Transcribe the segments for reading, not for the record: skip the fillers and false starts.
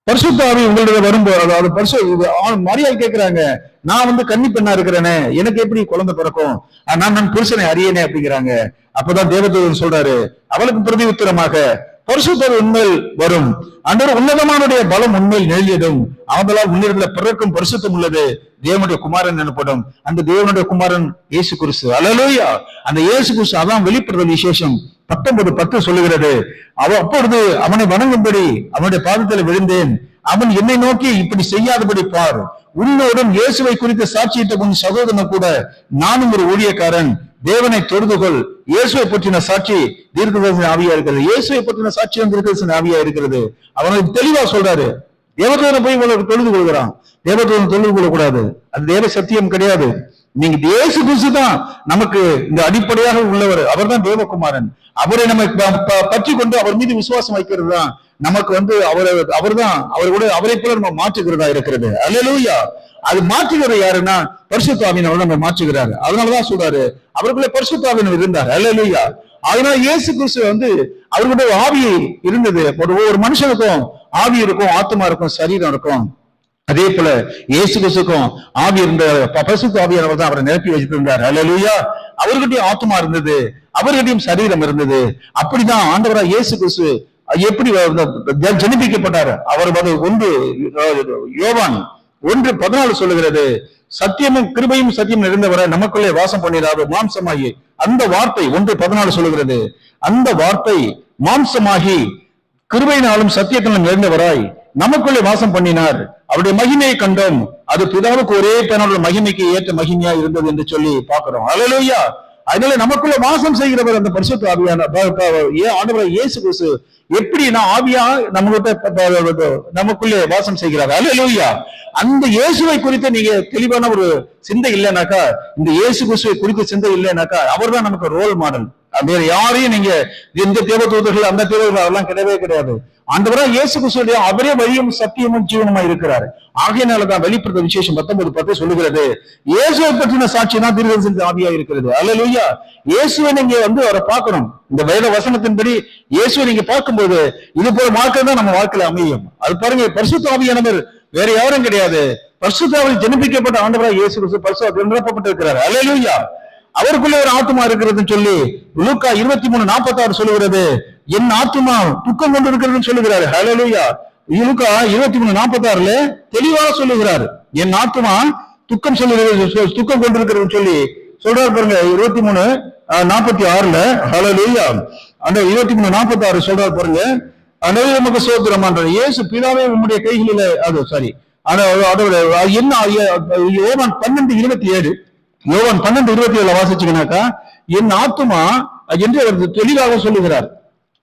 பரிசுத்த ஆவி உங்களுடைய வரும்போது, அதாவது மரியாள் கேட்கிறாங்க, நான் கன்னி பெண்ணா இருக்கிறேனே, எனக்கு எப்படி குழந்தை பிறக்கும், நான் புருஷனை அறியனே அப்படிங்கிறாங்க. அப்பதான் தேவதூதன் சொல்றாரு, அவளுக்கு பிரதி உத்தரமாக, பரிசுத்த உண்மையில் வரும், அன்று உன்னதமானுடைய பலம் உண்மையில் நெழியதும், அவங்களால் உன்னிடத்துல பிறக்கும் பரிசுத்தம் உள்ளது, தேவனுடைய குமாரன் எனப்படும். அந்த தேவனுடைய குமாரன் இயேசு கிறிஸ்து. அல்லேலூயா. அந்த இயேசு கிறிஸ்து அதான் வெளிப்படுதல் விசேஷம் 19:10 சொல்லுகிறது. அப்பொழுது அவனை வணங்கும்படி அவனுடைய பாதத்தில் விழுந்தேன். அவன் என்னை நோக்கி, இப்படி செய்யாதபடி பார், உன்னோடும் இயேசுவை குறித்து சாட்சியிட்ட உன் சகோதரன் கூட நானும் ஒரு ஊழியக்காரன், தேவனை தொழுதுகொள். இயேசுவை பற்றின சாட்சி தீர்க்கதரிசன ஆவியா இருக்கிறது. இயேசுவை பற்றின சாட்சி தீர்க்கதரிசன ஆவியா இருக்கிறது. அவனுக்கு தெளிவா சொல்றாரு. தேவதூதனை போய் தொழுது கொள்கிறான். தேவதூதன் தொழுது கொள்ளக்கூடாது, அது தேவ சத்தியம் கிடையாது. நீங்க இயேசு கிறிஸ்து தான் நமக்கு இந்த அடிப்படையாக உள்ளவர். அவர் தான் தேவகுமாரன். அவரை நம்ம பற்றி கொண்டு அவர் மீது விசுவாசம் வைக்கிறது தான் நமக்கு அவரை போல நம்ம மாற்றுகிறதா இருக்கிறது. அல்லேலூயா. அது மாற்றுகிற யாருன்னா பரிசுத்த ஆவியானவர் நம்ம மாற்றுகிறாரு. அதனாலதான் சொல்றாரு, அவருக்குள்ள பரிசுத்த ஆவியானவர் இருந்தார். அல்லேலூயா. அதனால இயேசு கிறிஸ்து அவர்களுடைய ஆவி இருந்தது. ஒவ்வொரு மனுஷனுக்கும் ஆவி இருக்கும், ஆத்மா இருக்கும், சரீரம் இருக்கும். அதே போல இயேசு கிறிஸ்துக்கும் ஆவி இருந்த பரிசுத்த ஆவியானவர் தான் அவரை நிரப்பி வச்சிருந்தார். அல்லேலூயா. அவர்கிட்டயும் ஆத்மா இருந்தது, அவர்கிட்டயும் சரீரம் இருந்தது. அப்படிதான் ஆண்டவரா இயேசு கிறிஸ்து எப்படி ஜனிப்பிக்கப்பட்டார். அவர் யோவான் 1:14 சொல்லுகிறது, சத்தியமும் கிருபையும் சத்தியம் நிறைந்தவரை நமக்குள்ளே வாசம் பண்ணிடாது மாம்சமாகி, அந்த வார்த்தை 1:14 சொல்லுகிறது, அந்த வார்த்தை மாம்சமாகி கிருபையினாலும் சத்தியத்திலும் நிறைந்தவராய் நமக்குள்ளே வாசம் பண்ணினார். அவருடைய மகிமையை கண்டோம், அது பிதாவுக்கு ஒரே பேனோட மகிமைக்கு ஏற்ற மகிமையா இருந்தது என்று சொல்லி பார்க்கிறோம். அல்லேலூயா. அதனால நமக்குள்ள வாசம் செய்கிறவர் அந்த பரிசுத்த ஆவியான ஆண்டவர் இயேசு கிறிஸ்து எப்படின்னா ஆவியா நமக்குள்ளே வாசம் செய்கிறார். அல்லேலூயா. அந்த இயேசுவை குறித்து நீங்க தெளிவான ஒரு சிந்தை இல்லைனாக்கா, இந்த இயேசு கிறிஸ்துவை குறித்த சிந்தை இல்லைனாக்கா, அவர் தான் நமக்கு ரோல் மாடல். வேற யாரையும் நீங்க எந்த தேவதூதர்கள் அந்த தேவதூதர்கள் அதெல்லாம் கிடையவே கிடையாது. ஆண்டவரா இயேசு கிறிஸ்துடைய அவரே வழியும் சத்தியமும் ஜீவனமா இருக்கிறார். ஆகையினாலதான் வெளிப்படுத்த விசேஷம் 19:10 சொல்லுகிறது, இயேசுவை பற்றின சாட்சி தான் தீர்க்கதரிசன ஆவியா இருக்கிறது. அல்லேலூயா. இயேசுவை நீங்க அவரை பார்க்கணும். இந்த வேத வசனத்தின்படி இயேசுவை நீங்க பார்க்கும்போது இது போல வாழ்க்கை தான் நம்ம வாழ்க்கையில அமையும். அது பாருங்க, பரிசுத்த ஆவியானவர் வேற யாரும் கிடையாது. பரிசுத்த ஆவியில் ஜனிப்பிக்கப்பட்ட ஆண்டவரா இயேசு கிறிஸ்து பரிசுத்த நிரப்பப்பட்டிருக்கிறார். அல்லேலூயா. அவருக்குள்ளே ஒரு ஆத்மா இருக்கிறதுன்னு சொல்லி லூக்கா 23:46 சொல்லுகிறது, என் ஆத்மா துக்கம் கொண்டு இருக்கிறதுன்னு சொல்லுகிறாரு. ஹல்லேலூயா. லூக்கா 23:46 தெளிவாக சொல்லுகிறார், என் ஆத்மா துக்கம் துக்கம் கொண்டிருக்கிறதுன்னு சொல்லி சொல்றாரு. பாருங்க 23:46 ஹல்லேலூயா. அந்த 23:46 சொல்றாரு பாருங்க, நமக்கு சோத்திரமான்ற இயேசு பிதாவே உம்முடைய கைகளில என்ன யோவான் 12:27 யோவான் 12:27 வாசிச்சீங்கன்னாக்கா, என் ஆத்துமா என்று அவர் தெளிவாக சொல்லுகிறார்.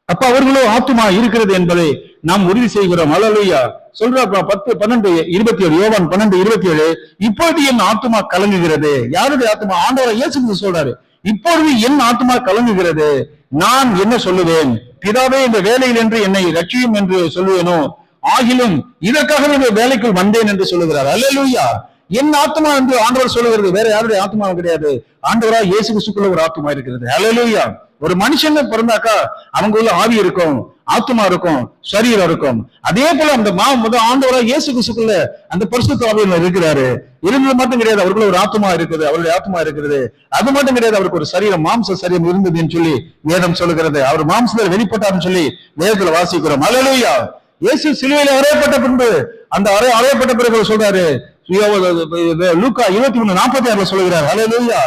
அப்ப அவர்களும் ஆத்துமா இருக்கிறது என்பதை நாம் உறுதி செய்கிறோம். அல்லேலூயா. சொல்றார் 10:12-27 யோவான் 12:27, இப்பொழுது என் ஆத்துமா கலங்குகிறது. யாருடைய ஆத்துமா? ஆண்டவர் இயேசு சொல்றாரு, இப்பொழுது என் ஆத்துமா கலங்குகிறது, நான் என்ன சொல்லுவேன்? பிதாவே, இந்த வேலையில் என்று என்னை ரட்சியும் என்று சொல்லுவேனோ? ஆகிலும் இதற்காக இந்த வேலைக்குள் வந்தேன் என்று சொல்லுகிறார். அல்லேலூயா. என் ஆத்மா என்று ஆண்டவர் சொல்லுகிறது, வேற யாருடைய ஆத்மாவும் கிடையாது. ஆண்டவரா இயேசு கிறிஸ்துக்குள்ள ஒரு ஆத்மா இருக்கிறது. அல்லேலூயா. ஒரு மனுஷன் பிறந்தாக்கா அவங்க உள்ள ஆவி இருக்கும், ஆத்மா இருக்கும், சரீரம் இருக்கும். அதே போல அந்த ஆண்டவரா இயேசு கிறிஸ்துக்குள்ள அந்த பரிசுத்த ஆவியானவர் இருக்கிறாரு. இருந்தது மட்டும் கிடையாது, அவருக்குள்ள ஒரு ஆத்மா இருக்குது, அவருடைய ஆத்மா இருக்கிறது. அது மட்டும் கிடையாது, அவருக்கு ஒரு சரீரம், மாம்ச சரீரம் இருந்ததுன்னு சொல்லி வேதம் சொல்லுகிறது. அவர் மாம்சத்தில் வெளிப்பட்டார்னு சொல்லி வேதத்துல வாசிக்கிறோம். அல்லேலூயா. இயேசு சிலுவையில அறையப்பட்ட பின்பு அந்த அறையப்பட்ட பிறகு சொல்றாரு, லூக்கா 23:46 சொல்லுகிறார். அல்லேலூயா.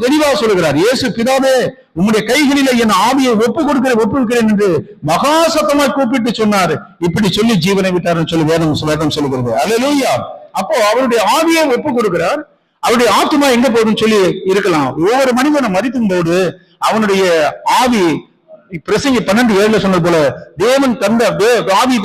தெளிவாக சொல்லுகிறார், இயேசு பிதாவே உம்முடைய கைகளில என் ஆவியை ஒப்புவிக்கிறேன் என்று மகா சத்தமாய் கூப்பிட்டு சொன்னார். இப்படி சொல்லி ஜீவனை விட்டார்னு சொல்லி வேதம் சொல்லுகிறது. அல்லேலூயா. அப்போ அவருடைய ஆவியை ஒப்பு கொடுக்கிறார். அவருடைய ஆத்மா எங்க போகுதுன்னு சொல்லி இருக்கலாம். ஒவ்வொரு மனிதனை மதிக்கும் போது அவனுடைய ஆவி பிரசங்கி 12:7 சொன்னது போல தேவன் தந்த ஆவி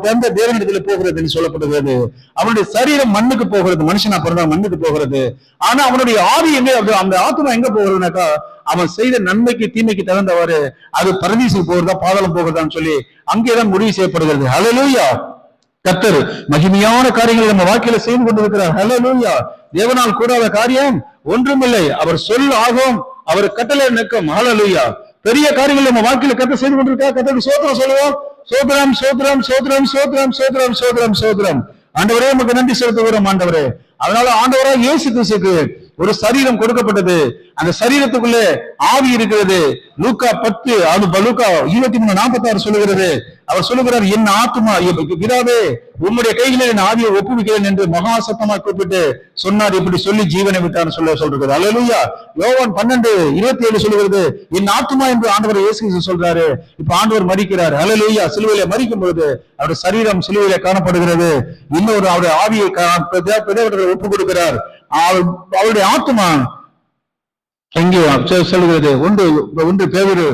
தந்த தேவனிடத்துல போகிறது என்று சொல்லப்படுகிறது. அவனுடைய சரீரம் மண்ணுக்கு போகிறது, மனுஷனா பிறந்தா மண்ணுக்கு போகிறது. ஆனா அவனுடைய ஆவி எங்க, அந்த ஆத்மா எங்க போகிறதுனாக்கா அவன் செய்த நன்மைக்கு தீமைக்கு தகுந்தவாறு அது பரதீசுக்கு போகிறதா பாதாளம் போகிறதான்னு சொல்லி அங்கேதான் முடிவு செய்யப்படுகிறது. அல்லேலூயா. கர்த்தர் மகிமையான காரியங்களை நம்ம வாழ்க்கையில செய்து கொண்டிருக்கிறார். அல்லேலூயா. தேவனால் கூடாத காரியம் ஒன்றுமில்லை. அவர் சொல் ஆகும், அவர் கட்டளை நிற்கும். அல்லேலூயா. பெரிய காரியங்கள் நம்ம வாழ்க்கையில கர்த்தர் செய்து கொண்டிருக்கார். கர்த்தருக்கு ஸ்தோத்திரம் சொல்லுவோம். சோதரம் சோதரம் சோதரம் சோதரம் சோதரம் சோதரம் சோதரம். ஆண்டவரே உமக்கு நன்றி செலுத்துகிறோம் ஆண்டவரே. அதனால ஆண்டவராக இயேசு கிறிஸ்துவுக்கு ஒரு சரீரம் கொடுக்கப்பட்டது. அந்த சரீரத்துக்குள்ள ஆவி இருக்கிறது. லூக்கா 10 லூக்கா 23:46 சொல்லுகிறது. அவர் சொல்லுகிறார், என் ஆத்துமா பிதாவே உம்முடைய கைகளில் என் ஆவியை ஒப்புவிக்கிறேன் என்று மகா சத்தமா கூப்பிட்டு சொன்னார். இப்படி சொல்லி ஜீவனை விட்டார் சொல்றது. அல்லேலூயா. யோவான் 12:27 சொல்லுகிறது, என் ஆத்துமா என்று ஆண்டவர் இயேசு சொல்றாரு. இப்ப ஆண்டவர் மரிக்கிறார். அல்லேலூயா. சிலுவையில மரிக்கும் பொழுது அவருடைய சரீரம் சிலுவையில காணப்படுகிறது. இன்னொரு அவருடைய ஆவியை ஒப்பு கொடுக்கிறார். அவருடைய ஆத்மா எங்கே சொல்லுகிறது? 1 பேதுரு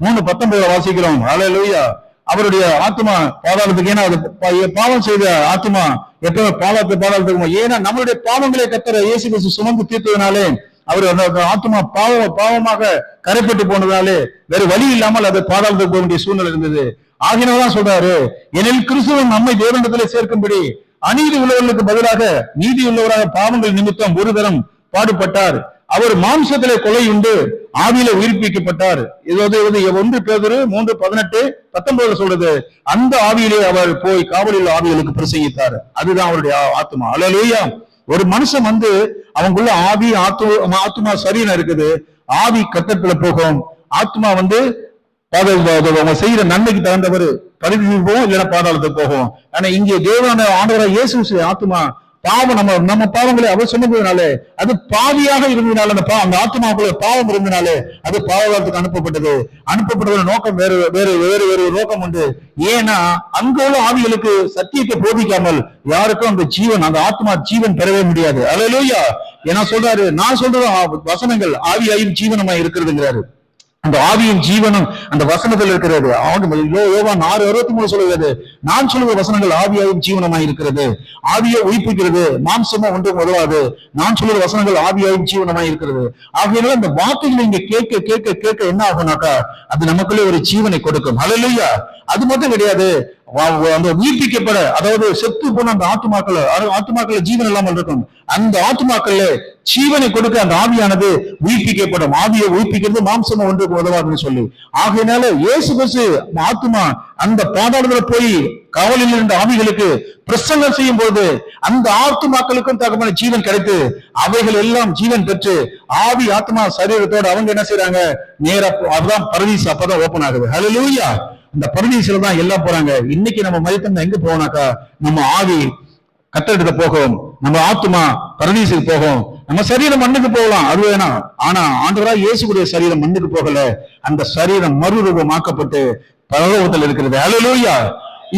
3:19 வாசிக்கிறோம். அல்லேலூயா. அவருடைய ஆத்மா பாதாளத்துக்கு, ஏன்னா பாவம் செய்த ஆத்மா எப்பவுமே பாதாளத்துக்கு, ஏன்னா நம்மளுடைய பாவங்களை கர்த்தர் இயேசு கிறிஸ்து சுமந்து தீர்த்ததுனாலே அவர் அந்த ஆத்மா பாவமாக கரைப்பட்டு போனதாலே வேற வழி இல்லாமல் அது பாதாளத்துக்கு போக வேண்டிய சூழ்நிலை இருந்தது. ஆகினால்தான் சொல்றாரு, எனில் கிறிஸ்துவன் நம்மை தேவனிடத்திலே சேர்க்கும்படி அநீதி உள்ளவர்களுக்கு பதிலாக நீதி உள்ளவராக பாவங்கள் நிமித்தம் ஒரு தரம் பாடுபட்டார். அவர் மாம்சத்திலே கொலை உண்டு, ஆவியில உயிர்ப்பிக்கப்பட்டார். 1 பேதுரு 3:18-19 சொல்றது. அந்த ஆவியிலே அவர் போய் காவலில் ஆவிகளுக்கு பிரசங்கித்தார். அதுதான் அவருடைய ஆத்மா. அல்லேலூயா. ஒரு மனுஷன் அவங்களுக்குள்ள ஆவி ஆத்மா சரீரம் இருக்குது. ஆவி கர்த்தத்துல போகும், ஆத்மா அவங்க செய்யற நன்மைக்கு தகுந்தவர் பரிதி போகும், இல்லைன்னா பாதாளத்துக்கு போகும். ஆனா இங்கே தேவனான ஆண்டவராக இயேசு ஆத்மா பாவம் நம்ம பாவங்களை அவர் சொன்னதுனாலே, அது பாவியாக இருந்ததுனால அந்த ஆத்மாவுக்குள்ள பாவம் இருந்தனாலே அது பாவத்துக்கு அனுப்பப்பட்டது நோக்கம் வேறு ஒரு நோக்கம் உண்டு. ஏன்னா அங்க உள்ள ஆவிகளுக்கு சத்தியத்தை போதிக்காமல் யாருக்கும் அந்த ஆத்மா ஜீவன் பெறவே முடியாது. அல்லேலூயா. ஏன்னா சொல்றாரு, நான் சொல்றது வசனங்கள் ஆவியாயும் ஜீவனமாய் இருக்கிறதுங்கிறாரு. அந்த ஆவியின் ஜீவனம் அந்த வசனத்தில் இருக்கிறது. யோவான் 6:63 சொல்லுகிறது, நான் சொல்லுகிற வசனங்கள் ஆவியாயும் ஜீவனமாய் இருக்கிறது. ஆவியை உயிர்ப்பிக்கிறது, மாம்சமா ஒன்றும் உதவாது. நான் சொல்லுகிற வசனங்கள் ஆவியாயும் ஜீவனமாய் இருக்கிறது. ஆகையினால இந்த வார்த்தைகளை இங்க கேட்க கேட்க கேட்க என்ன ஆகும்னாக்கா அது நமக்குள்ளே ஒரு ஜீவனை கொடுக்கும். அல்லேலூயா. அது மட்டும் கிடையாது, அந்த உயிர்ப்பிக்கப்பட, அதாவது செத்து போன அந்த ஆத்துமாக்கள் ஜீவன் இல்லாமல் இருக்கும். அந்த ஆத்துமாக்கள்ல ஜீவனை கொடுக்க அந்த ஆவியானது உயிர்ப்பிக்கப்படும். ஆவியை உயிர்ப்பிக்கிறது மாம்சமா ஒன்றுக்கு உதவாதுன்னு சொல்லி. ஆகையினால இயேசு கிறிஸ்து ஆத்துமா அந்த பாதாளத்துல போய் காவலில் இருந்த ஆவிகளுக்கு பிரசங்கம் செய்யும் போது அந்த ஆத்துமாக்களுக்கும் தகவல் ஜீவன் கிடைத்து அவைகள் எல்லாம் ஜீவன் பெற்று ஆவி ஆத்மா சரீரத்தோட அவங்க என்ன செய்யறாங்க, நேரா அதுதான் பரதீஸ் அப்பதான் ஓபன் ஆகுது. ஹல்லேலூயா. அந்த பரதீசுல தான் எல்லாம் போறாங்க. இன்னைக்கு நம்ம மதித்தம் எங்க போனாக்கா, நம்ம ஆவி கத்தெடுத்து போகும், நம்ம ஆத்மா பரதீசுக்கு போகும், நம்ம சரீரம் மண்ணுக்கு போகலாம், அது வேணாம். ஆனா ஆண்டவராக இயேசுடைய சரீரம் மண்ணுக்கு போகல. அந்த சரீரம் மறுரூபமாக்கப்பட்டு பரலோகத்தில் இருக்கிறது. ஹல்லேலூயா.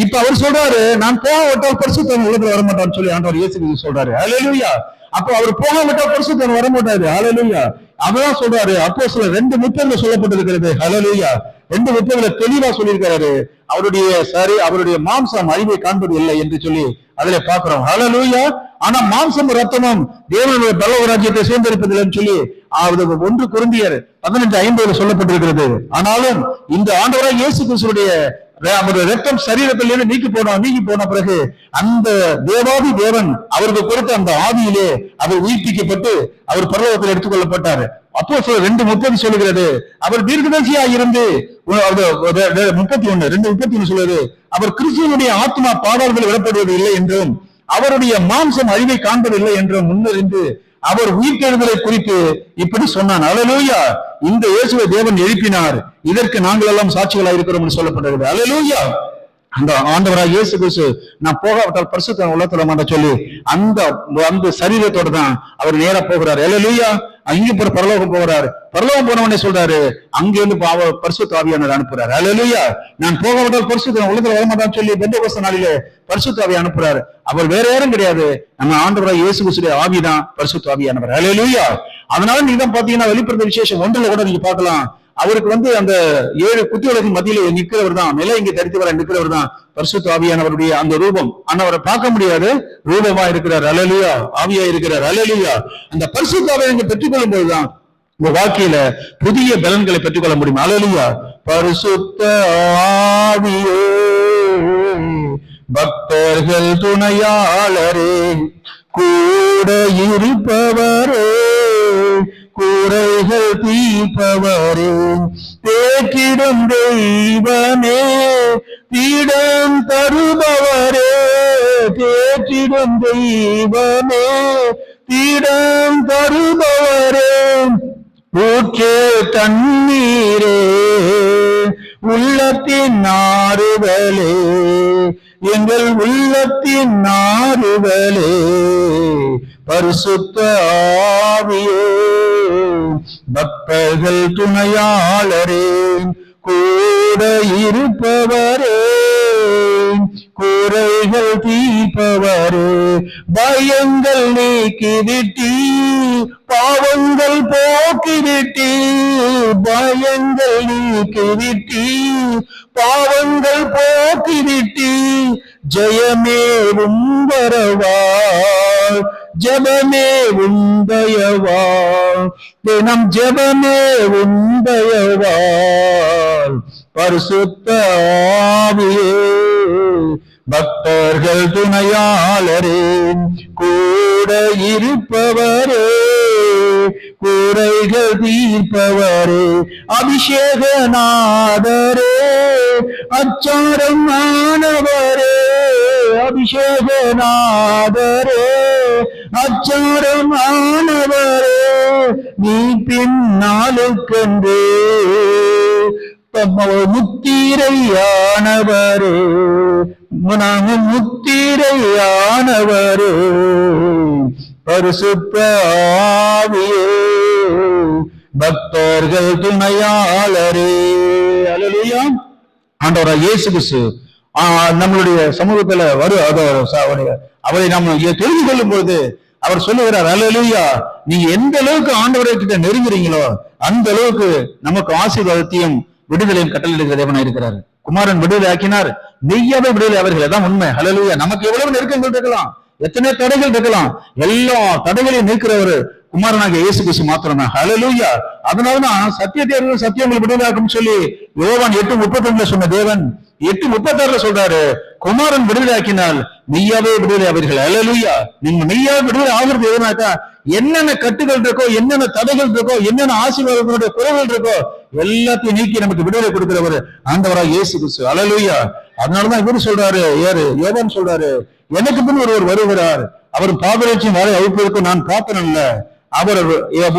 இப்ப அவர் சொல்றாரு, நான் போகாவிட்டால் பரிசுத்தன் உலகத்துல வரமாட்டான்னு சொல்லி ஆண்டவர் இயேசு சொல்றாரு. ஹல்லேலூயா. அப்போ அவர் போகாவிட்டால் பரிசுத்தன் வரமாட்டாரு. ஹல்லேலூயா. அதான் சொல்றாரு. அப்போஸ்தலர் 2:30 சொல்லப்பட்டிருக்கிறது. ஹல்லேலூயா. 2:30 தெளிவா சொல்லியிருக்காரு, அவருடைய மாம்சம் அழிவை காண்பது இல்லை என்று சொல்லி அதுல பாக்குறோம். ஹல்லேலூயா. ஆனா மாம்சம் ரத்தமும் தேவனுடைய பரலோக ராஜ்யத்தை சுதந்திரிப்பதில்லைன்னு சொல்லி 1 கொரிந்தியர் 15:50 சொல்லப்பட்டிருக்கிறது. ஆனாலும் இந்த ஆண்டவராக இயேசு கிறிஸ்துவுடைய ரத்தம் சரீரத்திலிருந்து நீக்கி போன பிறகு அந்த தேவாதி தேவன் அவருக்கு கொடுத்த அந்த ஆவியிலே அவர் உயிர்ப்பிக்கப்பட்டு அவர் பரலோகத்தில் எடுத்துக்கொள்ளப்பட்டார். அப்போஸ்தலர் 2:30 சொல்லுகிறது, அவர் தீர்க்கதரிசியா இருந்து 2:31 சொல்லுது, அவர் கிறிஸ்துவனுடைய ஆத்மா பாதாளத்தில் விடப்படுவது இல்லை என்றும் அவருடைய மாம்சம் அழிவை காண்பதில்லை என்றும் முன்னறிந்து அவர் உயிர்த்தெழுதலை குறித்து இப்படி சொன்னான். அல்லேலூயா. இந்த இயேசுவை தேவன் எழுப்பினார், இதற்கு நாங்கள் எல்லாம் சாட்சிகளாக இருக்கிறோம் என்று சொல்லப்பட்டது. அல்லேலூயா. அந்த ஆண்டவராக இயேசு கிறிஸ்து நான் போகாவிட்டால் பரிசுத்தன் உலகத்துல மாட்ட சொல்லி அந்த சரீரத்தோட தான் அவர் நேரா போகிறார். அல்லேலூயா. அங்கே பரலோகம் போகிறார். பரலோகம் போனவனே சொல்றாரு, அங்கிருந்து பரிசுத்த ஆவியானவர் அனுப்புறாரு. அல்லேலூயா. நான் போகாவிட்டால் பரிசுத்தன் உலகத்துல வரமாட்டான்னு சொல்லி பெந்தேகோஸ்து நாளிலே பரிசுத்த ஆவியை அனுப்புறாரு. அவர் வேற யாரும் கிடையாது, நம்ம ஆண்டவராக இயேசு கிறிஸ்துவின் ஆவிதான் பரிசுத்த ஆவியானவர். அல்லேலூயா. அதனால நீங்க பாத்தீங்கன்னா வெளிப்படுத்த விசேஷம் 1 கூட நீங்க பார்க்கலாம், அவருக்கு அந்த 7 குத்திகளுக்கு மத்தியில நிற்கிறவர் தான், நிலை இங்கே தரித்தவரை நிற்கிறவர் தான் பரிசுத்த ஆவியானவருடைய அந்த ரூபம். ஆனா அவரை பார்க்க முடியாது, ரூபமா இருக்கிறார். அல்லேலூயா. ஆவியா இருக்கிறார். அல்லேலூயா. அந்த பரிசுத்த ஆவியை நீங்க பெற்றுக்கொள்ளும் போதுதான் உங்க வாழ்க்கையில புதிய பலன்களை பெற்றுக்கொள்ள முடியும். அல்லேலூயா. பரிசுத்த ஆவியே பக்தர்கள் துணையாளரே, கூட இருப்பவரே, குறைகள் தீர்ப்பவரே, தேற்றிடும் தெய்வமே, பீடம் தருபவரே, தேற்றிடும் தெய்வமே, பீடம் தருபவரே, ஊற்று தண்ணீரே, உள்ளத்தின் ஆறுதலே, எங்கள் உள்ளத்தின் ஆறுதலே, பரிசுத்த ஆவியே, பக்தர்கள் துணையாளரே, கூட இருப்பவரே, குறைகள் தீர்ப்பவரே, பயங்கள் நீக்கிவிட்டி, பாவங்கள் போக்கிவிட்டி, பயங்கள் நீக்கிவிட்டி, பாவங்கள் போக்கிவிட்டி, ஜெயமே உம்பரவாள், ஜெபமே உந்தயவாள், தினம் ஜெபமே உந்தயவாள், பரிசுத்த ஆவியே, பக்தர்கள் துணையாளரே, கூட இருப்பவரே, குறைகள் தீர்ப்பவரே, அபிஷேகநாதரே, அச்சாரம் ஆனவரே, அபிஷேகநாதரே, அச்சாரம் ஆனவரே, நீ பின்னாளுக்கென்று முத்திரையானவரே, முத்திரையானவரே, பரிசுத்த ஆவியே, பக்தர்கள் துணையாளரே. அல்லேலூயா. ஆண்டவராகிய இயேசு கிறிஸ்து நம்மளுடைய சமூகத்துல அவரை நாம் தெரிந்து கொள்ளும் பொழுது அவர் சொல்லுகிறார், அல்லேலூயா, நீங்க எந்த அளவுக்கு ஆண்டவரை கிட்ட நெருங்குறீங்களோ அந்த அளவுக்கு நமக்கு ஆசீர்வாதத்தையும் விடுதலையும் கட்டளையிடுகிற தேவனாய் இருக்கிறார். குமாரன் விடுதலை ஆக்கினார், மெய்யாவே விடுதலை அவர்கள். அதான் உண்மை. அல்லேலூயா. நமக்கு எவ்வளவு நெருக்கங்கள் இருக்கலாம், எத்தனை தடைகள் இருக்கலாம், எல்லா தடைகளையும் நீக்கிறவர் குமாரனாகிய இயேசு கிறிஸ்து மாத்திரம்தான். அல்லேலூயா. அதனாலதான் சத்தியத்தை சத்தியங்களை விடுதலையாக்கும் சொல்லி யோவான் 8:32 சொன்ன தேவன் 8:36 சொல்றாரு, குமாரன் விடுதலை ஆக்கினால் மெய்யாவே விடுதலை அவர்கள். அல்லேலூயா. நீங்க மெய்யாவே விடுதலை ஆகிறது எதுனாக்கா, என்னென்ன கட்டுகள் இருக்கோ, என்னென்ன தடைகள் இருக்கோ, என்னென்ன ஆசீர்வாதங்களுடைய குறைகள் இருக்கோ எல்லாத்தையும் நீக்கி நமக்கு விடுதலை கொடுக்கிறவர் ஆண்டவராகிய இயேசு கிறிஸ்து. அல்லேலூயா. அதனாலதான் இவரு சொல்றாரு, யோவான் சொல்றாரு, எனக்கு பின் ஒருவர் வருகிறார், அவர் பாதரட்சியும் வாழை அழிப்பதற்கு நான் பார்த்தேன் அல்ல, அவர்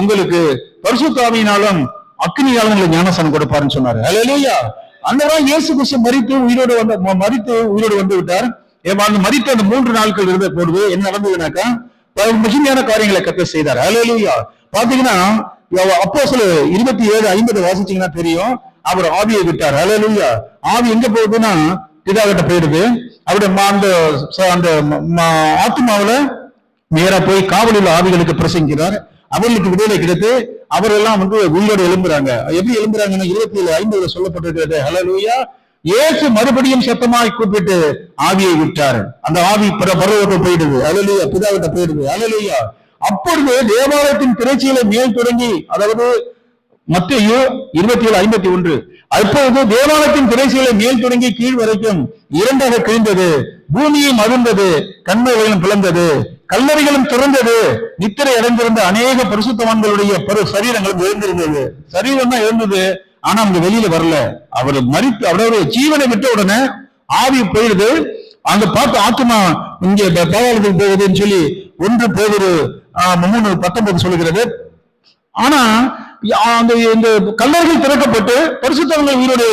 உங்களுக்கு பரிசுத்த ஆவியினாலும் அக்னியாலும் ஞானஸ்நானம் கொடுப்பாருன்னு சொன்னாரு. அல்லேலூயா. அந்தவராக இயேசு கிறிஸ்து மரித்து உயிரோடு வந்து விட்டார். மரித்த அந்த 3 நாட்கள் இருந்த பொழுது என்ன நடந்ததுனாக்கா, மகிமையான காரியங்களை கர்த்தர் செய்தார். அல்லேலூயா. பாத்தீங்கன்னா அப்போஸ்தலர் 27:50 வாசிச்சீங்கன்னா தெரியும், அவர் ஆவியை விட்டார். அல்லேலூயா. ஆவி எங்க போகுதுன்னா பிதாகிட்ட போயிடுது. அவருடைய அந்த ஆத்மாவில நேரா போய் காவலில் ஆவிகளுக்கு பிரசங்கிக்கிறார். அவர்களுக்கு விடுதலை கிடைத்து அவரெல்லாம் உயிரோடு எழும்புறாங்க. எப்படி எழும்புறாங்கன்னா 27:50 சொல்லப்பட்டிருக்கிறது. ஹல்லேலூயா. இயேசு மறுபடியும் சத்தமாய் கூப்பிட்டு ஆவியை விட்டார். அந்த ஆவி பரலோகத்துக்கு போயிடுது. ஹல்லேலூயா. பிதாவிட்ட போயிடுது. ஹல்லேலூயா. அப்பொழுது தேவாலயத்தின் திரைச்சீலை மேல் தொடங்கி, அதாவது மத்தேயு 27:51, அப்பொழுது தேவாலயத்தின் திரைச்சீலை மேல் தொடங்கி கீழ் வரைக்கும் 2ஆக கிழிந்தது, பூமியும் அதிர்ந்தது, கண்மலைகளும் பிளந்தது, கல்லறைகளும் திறந்தது, நித்திரை அடைந்திருந்த அநேக பரிசுத்தவான்களுடைய சரீரங்களும் எழுந்திருந்தது. சரீரம் தான் எழுந்தது, ஆனா அவங்க வெளியில வரல. அவர் மரித்து அவருடைய ஜீவனை விட்ட உடனே ஆவி போயிடுது. அங்க பார்த்து ஆத்மா இங்கே பாதாளத்துக்கு போகுதுன்னு சொல்லி 1 பேதுரு 3:19 சொல்லுகிறது. ஆனா இந்த கல்லறைகள் திறக்கப்பட்டு பரிசுத்தவங்கள் உயிரோடு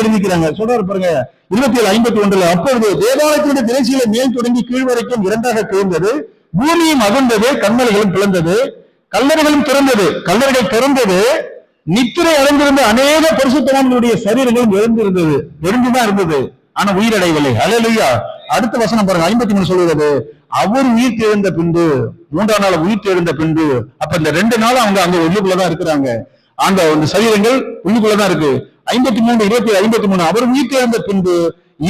எழுந்திருக்கிறாங்க. சொல்றாரு பாருங்க 27:51, அப்பொழுது தேவாலயத்தினுடைய திரைச்சீலை மேல் தொடங்கி கீழ் வரைக்கும் 2ஆக கிழிந்தது, பூமியும் அகழ்ந்தது, கண்மலைகளும் பிளந்தது, கல்லறைகளும் திறந்தது, கல்லறைகள் திறந்தது, நித்திரை அடைந்திருந்த அநேக பரிசுத்தவான்களுடைய சரீரங்களும் எழுந்துதான் இருந்தது, ஆனா உயிரடையவில்லை. அல்லேலூயா. அடுத்த வசனம் பாருங்க 53 சொல்லுகிறது, அவர் உயிர் தெழுந்த பின்பு 3ஆம் நாள் உயிர் தெழுந்த பின்பு, அப்ப இந்த 2 நாள் அவங்க அங்க உள்ளுக்குள்ளதான் இருக்கிறாங்க. அந்த சரீரங்கள் உள்ளுக்குள்ளதான் இருக்கு. 53:53, அவர் உயிர் தெழுந்த பின்பு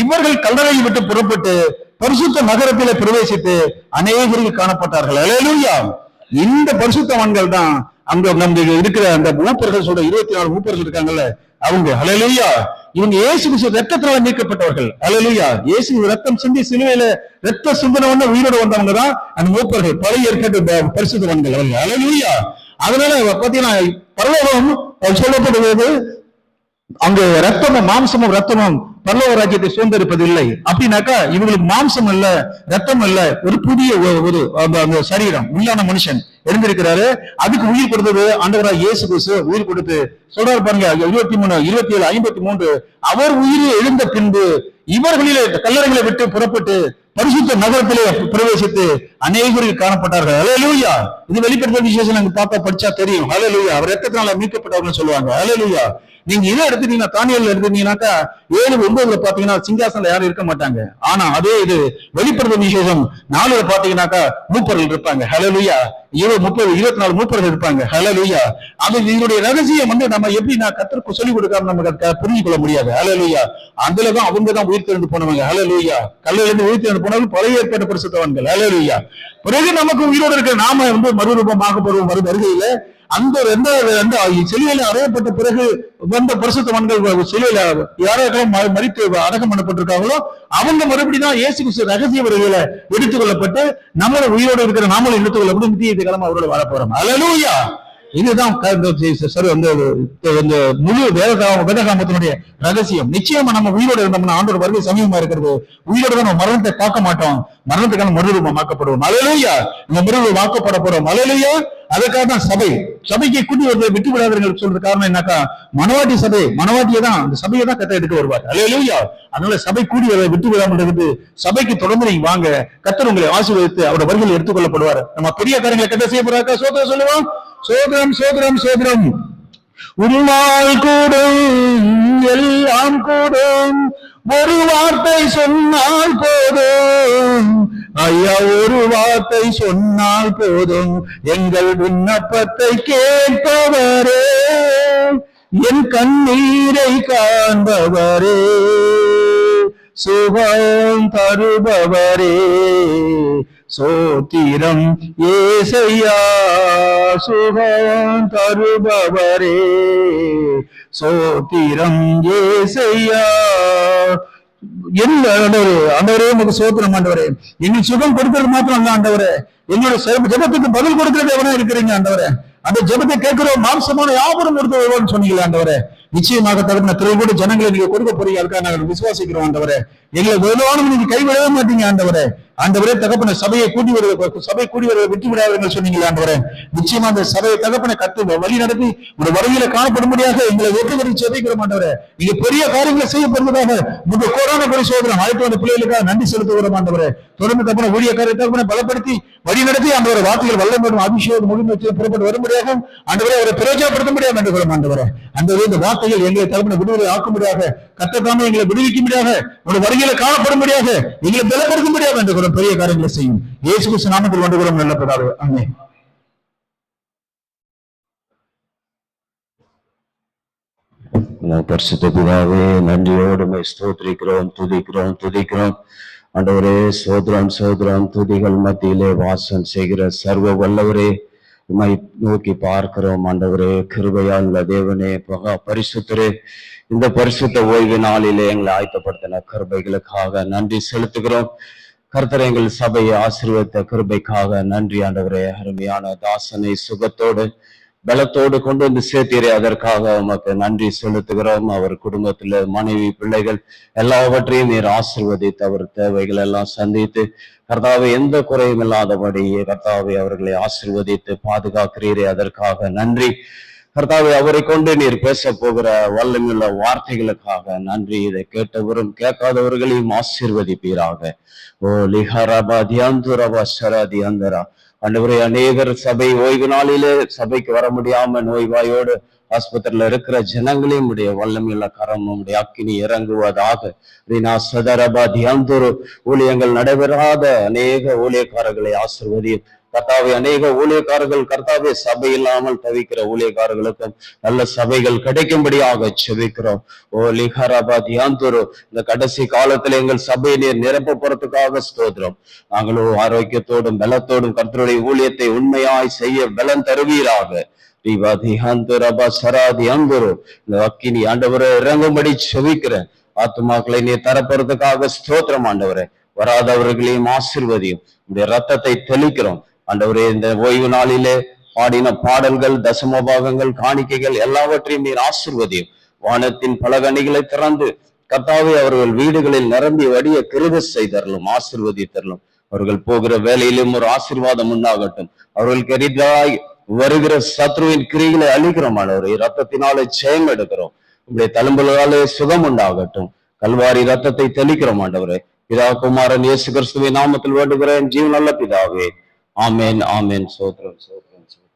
இவர்கள் கல்லறையை விட்டு புறப்பட்டு பரிசுத்த நகரத்திலே பிரவேசித்து அநேகருக்கு காணப்பட்டார்கள். அல்லேலூயா. இந்த பரிசுத்தவான்கள் தான் அங்க நம்ம இருக்கிற அந்த மூப்பர்கள் சொல்ற 24 மூப்பர்கள் இருக்காங்கல்ல அவங்க. அல்லேலூயா. இவங்க இயேசு கிறிஸ்து ரத்தத்தினால நீக்கப்பட்டவர்கள். அல்லேலூயா. இயேசு ரத்தம் சிந்தி சிலுவையில ரத்த சிந்தனை உயிரோடு வந்தவங்க தான் அந்த மூப்பர்கள், பழைய ஏற்கனவே பரிசுத்தவான்கள் அவர்கள். அல்லேலூயா. அதனால பாத்தீங்கன்னா பரலோகம் சொல்லப்படுவது அங்க ரத்தமும் மாம்சமும் ரத்தமும் பரலோக ராஜ்யத்தை சுதந்திரிப்பதில்லை. அப்படின்னாக்கா இவங்களுக்கு மாம்சம் இல்ல, ரத்தம் இல்ல, ஒரு புதிய ஒரு அந்த சரீரம் உள்ளான மனுஷன் எழுந்திருக்கிறாரு. அதுக்கு உயிர் கொடுத்தது ஆண்டவராக இயேசு கிறிஸ்து உயிர் கொடுத்து சொல்றாரு பாருங்க. 23, 27, 53 அவர் உயிர் எழுந்த பின்பு இவர்களிலே கல்லறைகளை விட்டு புறப்பட்டு பரிசுத்த நகரத்திலே பிரவேசித்து அநேகருக்கு காணப்பட்டார்கள். ஹல்லேலூயா. இது வெளிப்படுத்தல் விசேஷம் நாங்க பார்த்தா படிச்சா தெரியும். ஹல்லேலூயா. அவர் ரத்தத்தினால மீட்கப்பட்டவர்கள் சொல்லுவாங்க. ஹல்லேலூயா. நீங்க இதை எடுத்துட்டீங்கன்னா, தானியேல் எடுத்துட்டீங்கன்னாக்கா 7:9 பாத்தீங்கன்னா சிங்காசனத்துல யாரும் இருக்க மாட்டாங்க. ஆனா அதே இது வெளிப்படுத்தல் விசேஷம் 4 பாத்தீங்கன்னாக்கா மூப்பர்கள் இருப்பாங்க. ஹல்லேலூயா. 30, 24 மூப்பர்கள் இருப்பாங்க. ஹல்லேலூயா. அது இதனுடைய ரகசியம் நம்ம எப்படி கர்த்தருக்கு சொல்லிக் கொடுக்காம நம்ம புரிஞ்சு கொள்ள முடியாது. ஹல்லேலூயா. அதுலதான் அவங்க தான் உயிர் தெரிந்து போனவங்க. ஹல்லேலூயா. கல்லில் இருந்து உயிர் தெரிந்து போனவங்க பழைய ஏற்பட்ட பரிசுத்தவான்கள். ஹல்லேலூயா. பிறகு நமக்கு உயிரோடு இருக்கிற நாம மறுரூபமாகப்படுவோம் வருகையில. அந்த சிலுவையில அறையப்பட்ட பிறகு வந்த பரிசுத்தவான்கள் சிலுவையில யாரெல்லாம் மரித்து அடக்கம் பண்ணப்பட்டிருக்காங்களோ அவங்க மறுபடியும் இயேசு கிறிஸ்து ரகசிய வருகையில எடுத்துக்கொள்ளப்பட்டு நம்மள உயிரோடு இருக்கிற நாமளும் எடுத்துக்கொள்ளப்பட்டு நித்திய காலமா அவரோட வாழ போறோம். ஹல்லேலூயா. இதுதான் முழு வேதகாமத்தினுடைய ரகசியம். நிச்சயமா நம்ம உயிரோடு இருந்தோம்னா ஆண்டோட வருகை சமீபமா இருக்கிறது. உயிரோடு தான் நம்ம மரணத்தை பார்க்க மாட்டோம், மரணத்துக்கான மறுரூபமாக்கப்படுவோம். ஹல்லேலூயா. நம்ம மறுரூபமாக்கப்பட போறோம். ஹல்லேலூயா. அதுக்காக தான் சபைக்கு கூட்டி வருவதை விட்டு விடாதீர்கள் சொல்றது காரணம் என்னக்கா, மனவாட்டி சபை, மனவாட்டியை தான் அந்த சபையை தான் கத்த எடுக்க வருவார். ஹல்லேலூயா. அதனால சபை கூடி வருவதை விட்டு விடாமல் இருந்து சபைக்கு தொடர்ந்து நீங்க வாங்க. கர்த்தர் உங்களை ஆசீர்வதித்து அவருடைய வருகையில் எடுத்துக்கொள்ளப்படுவார். நம்ம பெரிய காரியங்களை கத்த செய்ய போறாக்கா. சோதரம் சொல்லுவோம். சோதரம் சோதரம் சோதரம். ஒரு நாள் கூடும், எல்லாம் கூடும், ஒரு வார்த்தை சொன்னால் போதும் ஐயா, ஒரு வார்த்தை சொன்னால் போதும், எங்கள் விண்ணப்பத்தை கேட்பவரே, என் கண்ணீரை காண்பவரே, சுகம் தருபவரே, சோத்திரம் ஏசையா, சுகம் தருபவரே, சோத்திரம் ஏசையா. ஆண்டவரே உங்க சோத்திரம் ஆண்டவரே. எங்களுக்கு சுகம் கொடுக்கிறது மாத்திரம் அல்ல ஆண்டவரே, எங்களுடைய ஜெபத்துக்கு பதில் கொடுக்கிறது எவனா இருக்கிறீங்க ஆண்டவரே. அந்த ஜெபத்தை கேட்கிறோம், மாம்சமான யாவரும் கொடுத்து வருவோம்னு சொன்னீங்களே ஆண்டவரே. நிச்சயமாக தகுந்த திரைக்கூட ஜனங்களை நீங்க கொடுக்க போறீங்க. அதுக்காக நாங்கள் விசுவாசிக்கிறோம் ஆண்டவரே. எங்களை வேணும்னு நீங்க கைவிடவே மாட்டீங்க ஆண்டவரே. ஆண்டவரே தகப்பன சபையை கூட்டி வருவது, சபை கூடி வருவதை விட்டு விடாதீர்கள் சொன்னீங்களே ஆண்டவரே. நிச்சயமா அந்த சபையை தகப்பனை கத்து வழி நடத்தி ஒரு வருகையில காணப்படும்படியாக எங்களை வெற்றி செபிக்கிறோம் ஆண்டவரே. நீங்க பெரிய காரியங்களை செய்ய போறதுக்காக உங்க கொரோனா பரிசோதனை ஆயிரத்தி வந்த பிள்ளைகளுக்காக நன்றி செலுத்துகிறோம் ஆண்டவரே. தொடர்ந்து தகப்பன ஊழியக்காரரை தகப்பனை பலப்படுத்தி வழி நடத்தி ஆண்டவரை வார்த்தைகள் வல்லமையும் அபிஷேகம் முழுமை புறப்பட்டு வரும்படியாக ஆண்டவரை அவரை பிரயோஜனப்படுத்த முடியாது வேண்டுகிறோம் ஆண்டவரை. அந்த இந்த வார்த்தைகள் எங்களை தகப்பனை விடுதலை ஆக்கும்படியாக, கர்த்தர் எங்களை விடுவிக்கும்படியாக, ஒரு வருகையில காணப்படும்படியாக, எங்களை பலப்படுத்தும்படியாக வேண்டுகிறோம். பெரிய காரியங்களை செய்யும் இயேசு கிறிஸ்து நாமத்தில் வேண்டுகிறோம் நல்ல பிதாவே. ஆமென். பரிசுத்த பிதாவே, நன்றியோடு ஸ்தோத்திரிக்கிறோம், துதிக்கிறோம் ஆண்டவரே. சோதரம் சோதரம் துதிகள் மத்தியிலே வாசம் செய்கிற சர்வ வல்லவரே, உம்மை நோக்கி பார்க்கிறோம் ஆண்டவரே. கிருபையால் தேவனே, பரிசுத்தரே, இந்த பரிசுத்த ஓய்வு நாளிலே எங்களை ஆயத்தப்படுத்தின கிருபைகளுக்காக நன்றி செலுத்துகிறோம். கர்த்தர் எங்கள் சபையை ஆசீர்வதித்த கிருபைக்காக நன்றி ஆண்டவரே. அருமையான தாசனை சுகத்தோடு பலத்தோடு கொண்டு வந்து சேர்த்தீரே, அதற்காக உமக்கு நன்றி செலுத்துகிறோம். அவர் குடும்பத்துல மனைவி பிள்ளைகள் எல்லாவற்றையும் நீர் ஆசீர்வதித்து அவர் தேவைகள் எல்லாம் சந்தித்து கர்த்தாவை எந்த குறையும் இல்லாதபடி கர்த்தாவை அவர்களை ஆசீர்வதித்து பாதுகாக்கிறீரே, அதற்காக நன்றி கர்த்தாவை. அவரை கொண்டு நீர் பேச போகிற வல்லமையுள்ள வார்த்தைகளுக்காக நன்றி. இதை கேட்டவரும் கேட்காதவர்களையும் ஆசீர்வதிப்பீராக. ஓ லிஹரபா தியாந்துரபா சராதி அந்தரா. ஆண்டவரே, அநேகர் சபை ஓய்வு நாளிலே சபைக்கு வர முடியாம நோய்வாயோடு ஆஸ்பத்திரியில இருக்கிற ஜனங்களையும் உடைய வல்லமையுள்ள கரம் உடைய அக்கினி இறங்குவதாக. சதரபா தியாந்துரு. ஊழியங்கள் நடைபெறாத அநேக ஊழியக்காரர்களை ஆசீர்வதியும் கர்த்தாவே. அநேக ஊழியக்காரர்கள் கர்த்தாவே சபை இல்லாமல் தவிக்கிற ஊழியக்காரர்களுக்கும் நல்ல சபைகள் கிடைக்கும்படியாக செபிக்கிறோம். ஓ லிஹரபா தியாந்துரு. இந்த கடைசி காலத்துல எங்கள் சபையை நீர் நிரப்ப போறதுக்காக ஸ்தோத்திரம். நாங்களும் ஆரோக்கியத்தோடும் பலத்தோடும் கர்த்தருடைய ஊழியத்தை உண்மையாய் செய்ய பலன் தருவீராக. இந்த அக்கினி ஆண்டவரை இறங்கும்படி செபிக்கிறேன். ஆத்துமாக்களை நீ தரப்போறதுக்காக ஸ்தோத்திரம் ஆண்டவரே. வராதவர்களையும் ஆசீர்வதியும். இந்த ரத்தத்தை தெளிக்கிறோம் ஆண்டவரே. இந்த ஓய்வு நாளிலே பாடின பாடல்கள், தசமபாகங்கள், காணிக்கைகள் எல்லாவற்றையும் நீர் ஆசீர்வதியும். வானத்தின் பலகணிகளை திறந்து கர்த்தாவே அவர்கள் வீடுகளில் நிரம்பி வடிய கிருபை செய்தரலும், ஆசீர்வதித்தரலும். அவர்கள் போகிற வேலையிலும் ஒரு ஆசீர்வாதம் உண்டாகட்டும். அவர்களுக்கு எரிதாய் வருகிற சத்ருவின் கிரிகளை அழிக்கிறோம் ஆண்டவரே. இரத்தத்தினாலே ஜெயம் எடுக்கிறோம். உங்களுடைய தழும்புகளாலே சுகம் உண்டாகட்டும். கல்வாரி ரத்தத்தை தெளிக்கிறோம் ஆண்டவரே. பிதா குமாரன் இயேசு கிறிஸ்துவின் நாமத்தில் வேண்டுகிறேன், ஜீவன் நல்ல பிதாவே. ஆமேன், ஆமேன். சோத்ரம், சோத்ரம், சோத்ரம்.